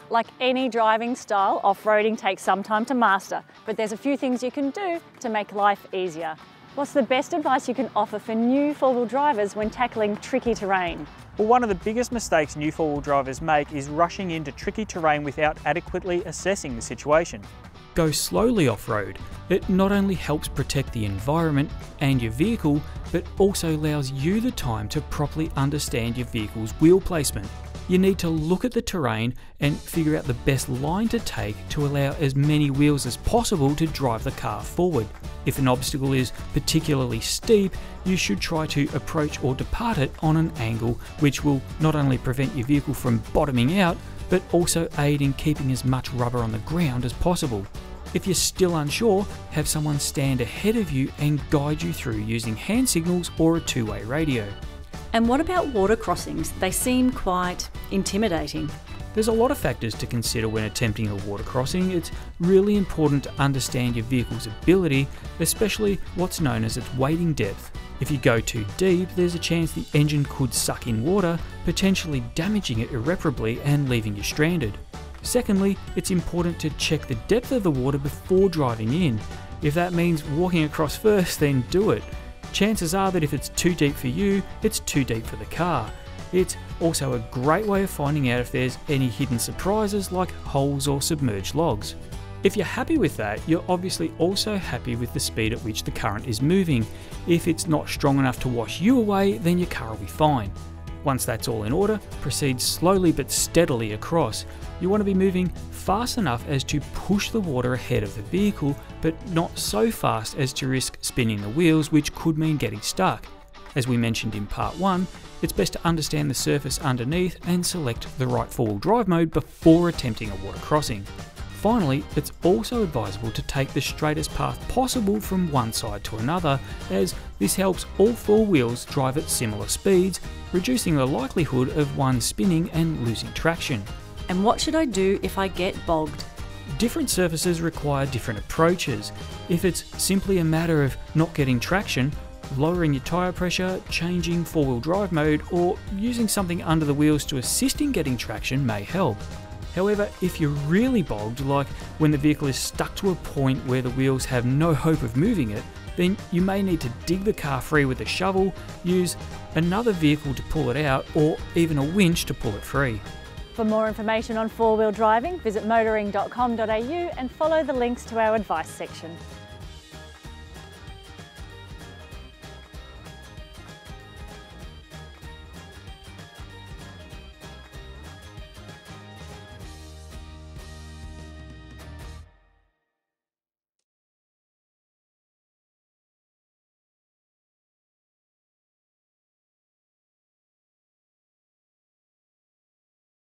Like any driving style, off-roading takes some time to master, but there's a few things you can do to make life easier. What's the best advice you can offer for new four-wheel drivers when tackling tricky terrain? Well, one of the biggest mistakes new four-wheel drivers make is rushing into tricky terrain without adequately assessing the situation. Go slowly off-road. It not only helps protect the environment and your vehicle, but also allows you the time to properly understand your vehicle's wheel placement. You need to look at the terrain and figure out the best line to take to allow as many wheels as possible to drive the car forward. If an obstacle is particularly steep, you should try to approach or depart it on an angle which will not only prevent your vehicle from bottoming out, but also aid in keeping as much rubber on the ground as possible. If you're still unsure, have someone stand ahead of you and guide you through using hand signals or a two-way radio. And what about water crossings? They seem quite intimidating. There's a lot of factors to consider when attempting a water crossing. It's really important to understand your vehicle's ability, especially what's known as its wading depth. If you go too deep, there's a chance the engine could suck in water, potentially damaging it irreparably and leaving you stranded. Secondly, it's important to check the depth of the water before driving in. If that means walking across first, then do it. Chances are that if it's too deep for you, it's too deep for the car. It's also a great way of finding out if there's any hidden surprises like holes or submerged logs. If you're happy with that, you're obviously also happy with the speed at which the current is moving. If it's not strong enough to wash you away, then your car will be fine. Once that's all in order, proceed slowly but steadily across. You want to be moving fast enough as to push the water ahead of the vehicle, but not so fast as to risk spinning the wheels, which could mean getting stuck. As we mentioned in part 1, it's best to understand the surface underneath and select the right four-wheel drive mode before attempting a water crossing. Finally, it's also advisable to take the straightest path possible from one side to another, as this helps all four wheels drive at similar speeds, reducing the likelihood of one spinning and losing traction. And what should I do if I get bogged? Different surfaces require different approaches. If it's simply a matter of not getting traction, lowering your tyre pressure, changing four-wheel drive mode, or using something under the wheels to assist in getting traction may help. However, if you're really bogged, like when the vehicle is stuck to a point where the wheels have no hope of moving it, then you may need to dig the car free with a shovel, use another vehicle to pull it out, or even a winch to pull it free. For more information on four-wheel driving, visit Motoring.com.au and follow the links to our advice section.